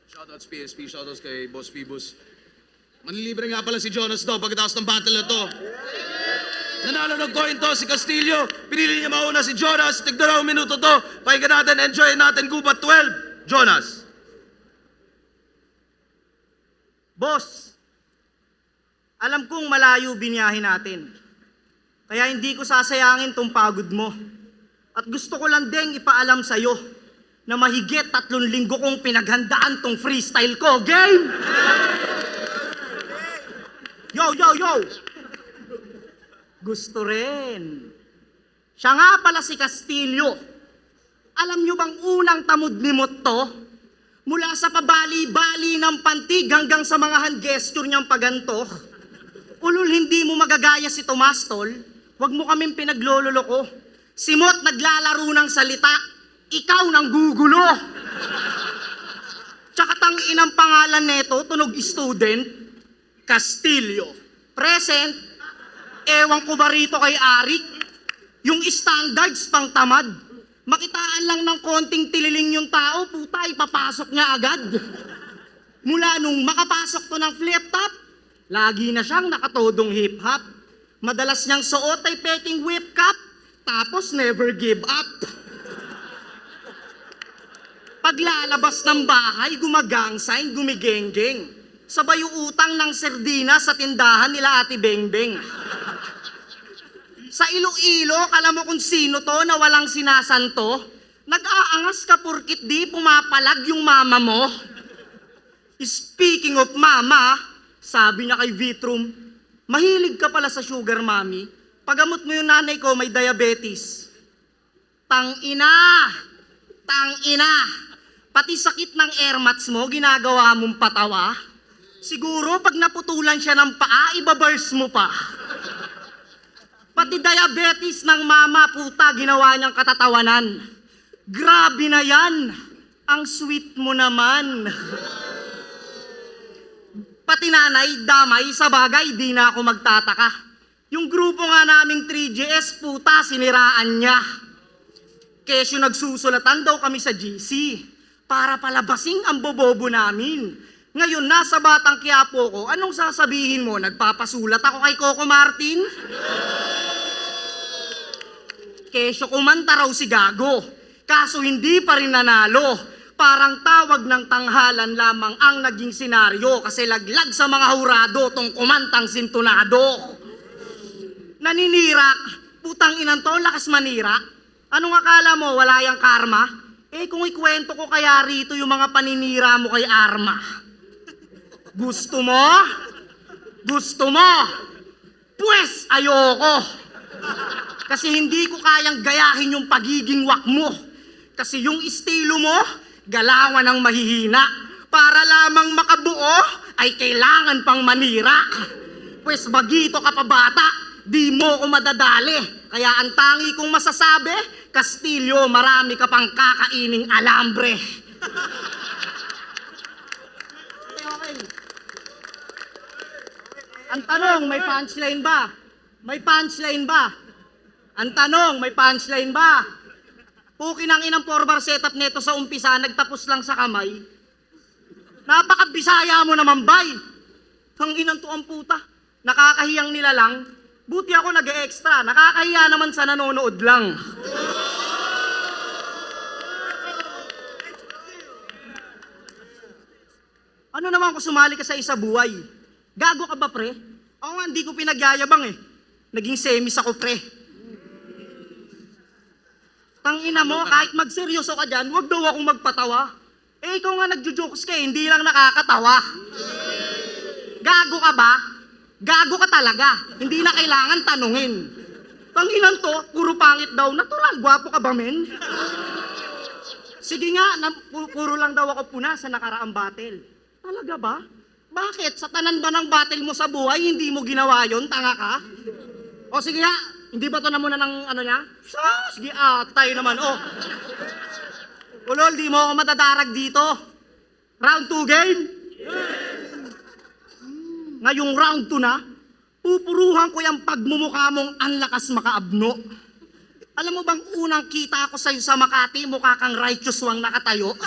Shoutouts PSP, shoutouts kay Boss Phoebus. Manlilibre nga pala si Jonas daw pagkatapos ng battle na to. Nanalo ng coin to si Castillo. Pinili niya mauna si Jonas. Tignan na minuto to. Pakinggan natin, enjoy natin. Gubat 12. Jonas. Boss, alam kong malayo biniyahin natin. Kaya hindi ko sasayangin tong pagod mo. At gusto ko lang ding ipaalam sa'yo na mahigit 3 linggo kong pinaghandaan tong freestyle ko. Game! Yo! Gusto rin. Siya nga pala si Castillo. Alam nyo bang unang tamudlimot to? Mula sa pabali-bali ng pantig hanggang sa mga hand gesture niyang paganto. Ulul hindi mo magagaya si Tomas, tol. Huwag mo kaming pinaglololoko. Simot naglalaro ng salita, ikaw nang gugulo. Tsaka tanginang pangalan neto, tunog student, Castillo. Present, ewan ko ba rito kay Arik, yung standards pang tamad. Makitaan lang ng konting tililing yung tao, puta, ipapasok niya agad. Mula nung makapasok to ng flip top, lagi na siyang nakatodong hip-hop. Madalas niyang suot ay peking whip cap, tapos never give up. Paglalabas ng bahay, gumagang sign, gumigengeng. Sabay yung utang ng serdina sa tindahan nila Ate Bengbeng. Sa Iloilo, alam mo kung sino to na walang sinasanto? Nag-aangas ka porkit di pumapalag yung mama mo. Speaking of mama, sabi niya kay Vitrum, mahilig ka pala sa sugar mommy. Pagamot mo yung nanay ko may diabetes. Tang-ina! Pati sakit ng airmats mo, ginagawa mong patawa. Siguro pag naputulan siya ng paa, ibabars mo pa. Pati diabetes ng mama, puta, ginawa niyang katatawanan. Grabe na yan. Ang sweet mo naman. Pati nanay, damay, sa bagay, di na ako magtataka. Yung grupo nga naming 3GS, puta, siniraan niya. Kesyo nagsusulatan daw kami sa GC para palabasing ang bobobo namin. Ngayon, nasa Batang Quiapo ko, anong sasabihin mo? Nagpapasulat ako kay Coco Martin? Kesyo kumanta raw si Gago, kaso hindi pa rin nanalo. Parang tawag ng tanghalan lamang ang naging senaryo kasi laglag sa mga hurado tong kumantang sintonado. Naninira, putang inang to, lakas manira. Anong akala mo, wala yang karma? Eh kung ikwento ko kaya rito yung mga paninira mo kay Arma. Gusto mo? Pues ayoko. Kasi hindi ko kayang gayahin yung pagiging wak mo. Kasi yung estilo mo, galawan ng mahihina. Para lamang makabuo, ay kailangan pang manira. Pues bagito ka pa bata, di mo ko madadali. Kaya ang tangi kong masasabi, Castillo, marami ka pang kakaining alambre. Okay. Ang tanong, may punchline ba? Ang tanong, may punchline ba? Pukin ang inang 4-bar setup neto sa umpisa, nagtapos lang sa kamay. Napakabisaya mo naman, bay. Ang inang to ang puta. Nakakahiyang nila lang. Buti ako nag-extra. Nakakahiya naman sa nanonood lang. Ano naman kung sumali ka sa isa buhay? Gago ka ba, pre? Ako nga, hindi ko pinagyayabang eh. Naging semis ako, pre. Tangina mo, kahit magseryoso ka dyan, wag daw akong magpatawa. Eh, ikaw nga nagjo-jokes ka eh, hindi lang nakakatawa. Gago ka ba? Gago ka talaga. Hindi na kailangan tanungin. Tanginan to, puro pangit daw. Natural, gwapo ka ba, men? Sige nga, puro lang daw ako puna sa nakaraang battle. Talaga ba? Bakit? Sa tanan ba ng battle mo sa buhay, hindi mo ginawa yon, tanga ka? O sige nga, Hindi ba to na muna ng ano niya? Sige, tayo naman. Oh. Ulol, di mo ako matadarag dito. Round 2 game? Ngayong round 2 na, pupuruhan ko yung pagmumukha mong ang lakas makaabno. Alam mo bang unang kita ko sa'yo sa Makati, mukha kang righteous wang nakatayo?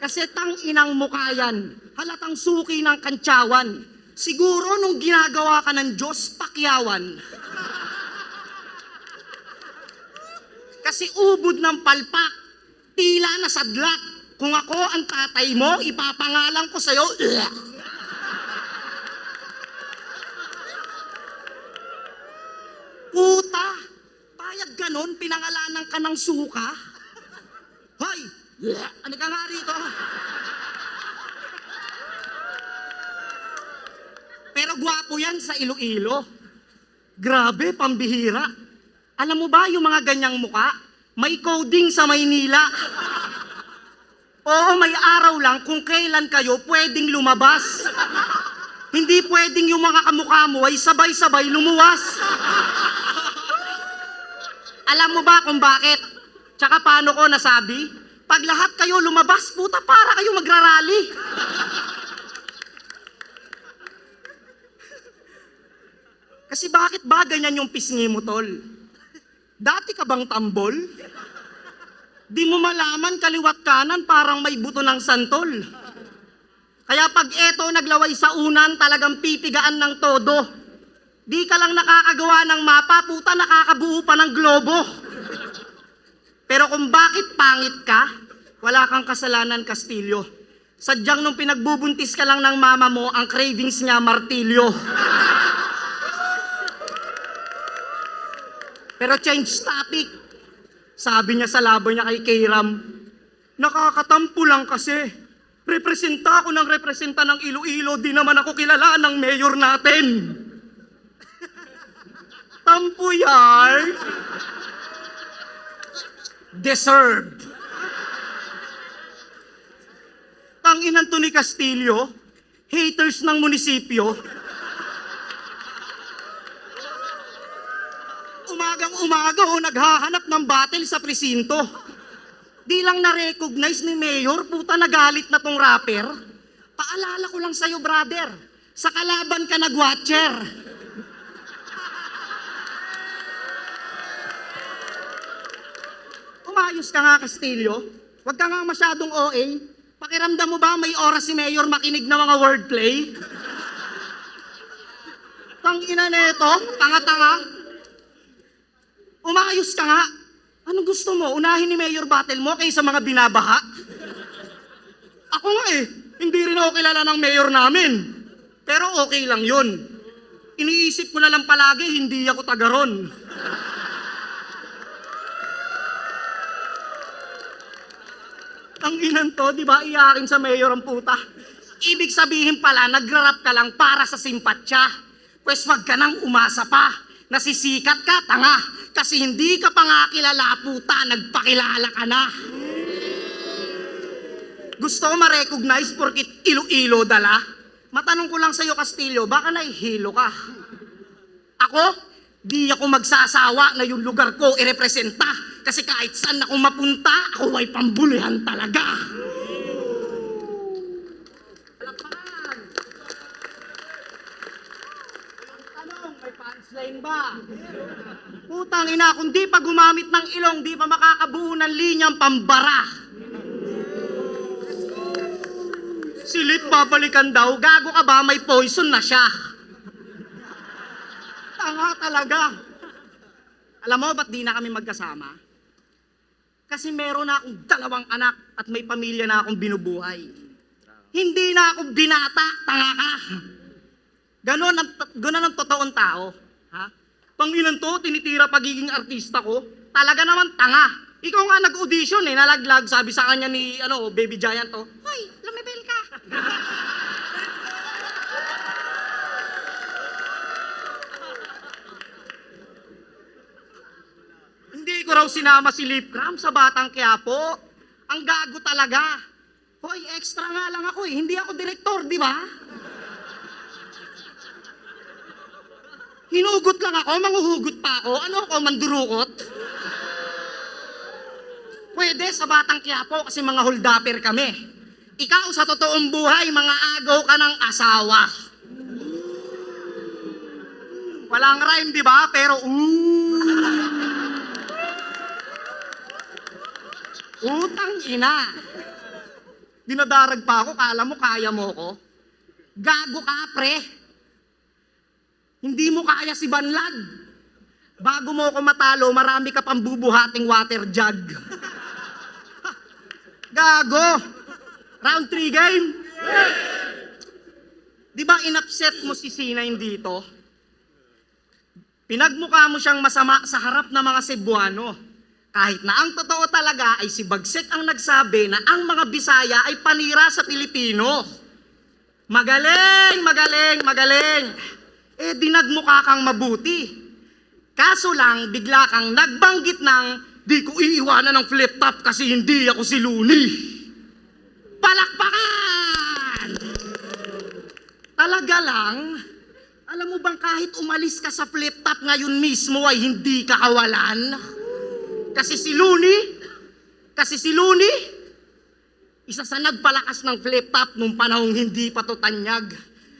Kasi tang inang mukha yan, halatang suki ng kantsawan. Siguro nung ginagawa ka ng Diyos, pakyawan. Kasi ubod ng palpak, tila na sadlak. Kung ako ang tatay mo, ipapangalan ko sa'yo. Puta, payag ganon, pinangalanan ka ng suka? Hoy, ano ka nga rito? Pero gwapo yan sa Iloilo. Grabe, pambihira. Alam mo ba yung mga ganyang muka? May coding sa Maynila. Oo, may araw lang kung kailan kayo pwedeng lumabas. Hindi pwedeng yung mga kamukha mo ay sabay-sabay lumuwas. Alam mo ba kung bakit? Tsaka paano ko nasabi? Pag lahat kayo lumabas, puta, para kayo magrarally. Kasi bakit ba ganyan yung pisngi mo, tol? Dati ka bang tambol? Di mo malaman kaliwat kanan parang may buto ng santol. Kaya pag eto naglaway sa unan, talagang pipigaan ng todo. Di ka lang nakakagawa ng mapa, puta, nakakabuo pa ng globo. Pero kung bakit pangit ka, wala kang kasalanan, Castillo. Sadyang nung pinagbubuntis ka lang ng mama mo, ang cravings niya martilyo. Pero change topic. Sabi niya sa laban niya kay Kayram, nakakatampo lang kasi. Representa ako ng representa ng Iloilo, di naman ako kilala ng mayor natin. Tampo yan. Deserved. Tanginan to ni Castillo, haters ng munisipyo. Umagang-umaga naghahanap ng battle sa presinto. Di lang na-recognize ni Mayor, puta, nagalit na tong rapper. Paalala ko lang sa'yo, brother, sa kalaban ka nag-watcher. Umayos ka nga, Castillo. Huwag ka nga masyadong OA. Pakiramdam mo ba may oras si Mayor makinig ng mga wordplay? Tangina neto, tanga-tanga. Umayos ka nga. Anong gusto mo? Unahin ni Mayor battle mo kaysa mga binabaha? Ako nga hindi rin ako kilala ng mayor namin. Pero okay lang yun. Iniisip ko na lang palagi, hindi ako taga ron. Ang inan to, di ba, iyakin sa mayor ang puta. Ibig sabihin pala, nagrarap ka lang para sa simpatsya. Pwes wag ka nang umasa pa. Nasisikat ka, tanga. Kasi hindi ka pa nga kilala, puta, nagpakilala ka na. Gusto ko ma-recognize porkit Iloilo dala? Matanong ko lang sa'yo, Castillo, baka naihilo ka? Ako, di ako magsasawa na yung lugar ko irepresenta. Kasi kahit saan ako mapunta, ako ay pambulihan talaga. May punchline ba? Putang ina, kung di pa gumamit ng ilong, di pa makakabuo ng linyang pambara. Silip, babalikan daw. Gago ka ba? May poison na siya. Tanga talaga. Alam mo, ba't di na kami magkasama? Kasi meron na akong 2 anak at may pamilya na akong binubuhay. Hindi na ako binata, tanga ka. Ganon ang totoong tao. Ha? Pangilan to, tinitira pagiging artista ko. Talaga naman tanga. Ikaw nga nag-audition nalaglag. Sabi sa kanya ni Baby Giant to, hoy, lumibel ka. Hindi ko raw sinama si Lip Cram sa Batang Quiapo. Ang gago talaga. Hoy, extra nga lang ako hindi ako direktor, di ba? Hinugot lang ako, manghuhugot pa ako. Ano ako, mandurukot? Pwede sa Batang Quiapo kasi mga holdapper kami. Ikaw sa totoong buhay, mga agaw ka ng asawa. Walang rhyme, di ba? Pero, utang ina. Dinadarag pa ako, kala mo kaya mo ko? Gago ka, pre. Hindi mo kaya si Banlag. Bago mo ko matalo, marami ka pang bubuhating water jug. Gago. Round 3 game. Di ba inupset mo si Sinay dito? Pinagmukha mo siyang masama sa harap ng mga Cebuano. Kahit na ang totoo talaga ay si Bagsik ang nagsabi na ang mga Bisaya ay panira sa Pilipino. Magaling, magaling, magaling. Eh dinagmukha kang mabuti. Kaso lang, bigla kang nagbanggit ng di ko iiwanan ng flip top kasi hindi ako si Looney. Palakpakan! Talaga lang, alam mo bang kahit umalis ka sa flip top ngayon mismo ay hindi ka kawalan? Kasi si Looney, isa sa nagpalakas ng flip top nung panahong hindi pa to tanyag.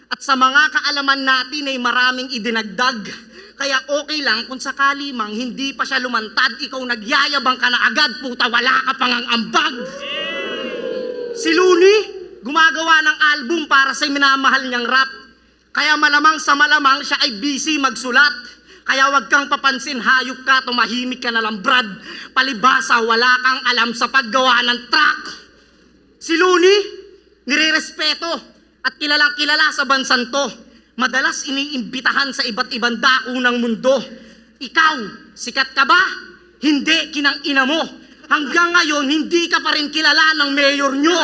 At sa mga kaalaman natin ay maraming idinagdag. Kaya okay lang kung sakali mang hindi pa siya lumantad, ikaw nagyayabang ka na agad, puta wala ka pang ang ambag. Si Looney, gumagawa ng album para sa minamahal niyang rap. Kaya malamang sa malamang siya ay busy magsulat. Kaya wag kang papansin, hayop ka, tumahimik ka na lang brad. Palibasa, wala kang alam sa paggawa ng track. Si Looney, nirerespeto at kilalang kilala sa bansang to. Madalas iniimbitahan sa iba't ibang dako ng mundo. Ikaw, sikat ka ba? Hindi, kinang ina mo. Hanggang ngayon, hindi ka pa rin kilala ng mayor nyo.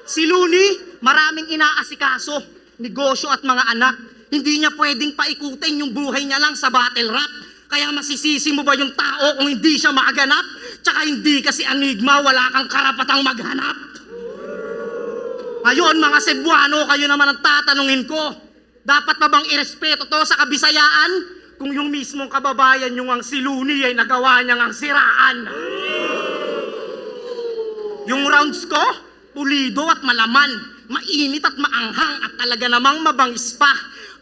Si Looney, maraming inaasikaso, negosyo at mga anak. Hindi niya pwedeng paikutin yung buhay niya lang sa battle rap. Kaya masisisi mo ba yung tao kung hindi siya maaganap? Tsaka hindi kasi Enigma, wala kang karapatang maghanap. Ngayon mga Cebuano, kayo naman ang tatanungin ko. Dapat pa bang irespeto to sa Kabisayaan? Kung yung mismong kababayan yung ang si Looney ay nagawa niyang ang siraan. Yung rounds ko, pulido at malaman, mainit at maanghang at talaga namang mabangis pa.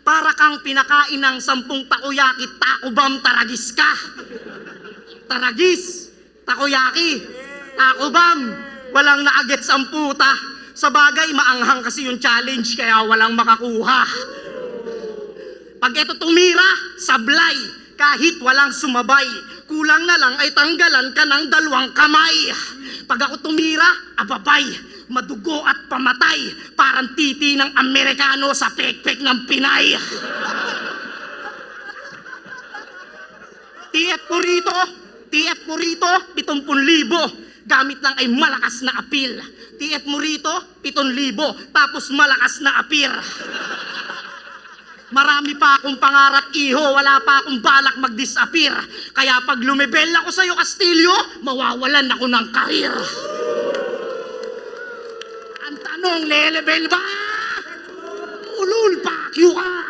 Para kang pinakain ng 10 takoyaki, takobam, taragis ka. Taragis, takoyaki, takobam, walang naagets ang puta. Sa bagay, maanghang kasi yung challenge kaya walang makakuha. Pag ito tumira, sablay, kahit walang sumabay. Kulang na lang ay tanggalan ka ng 2 kamay. Pag ako tumira, ababay, madugo at pamatay, parang titi ng Amerikano sa pekpek ng Pinay. TF mo rito, 70,000. Gamit lang ay malakas na apil. TF mo rito, 7,000, tapos malakas na apir. Marami pa akong pangarap, iho, wala pa akong balak mag-disappear. Kaya pag lumebel ako sa'yo, Castillo, mawawalan ako ng karir. Ang tanong, lelebel ba? Ulul pa, Q ka!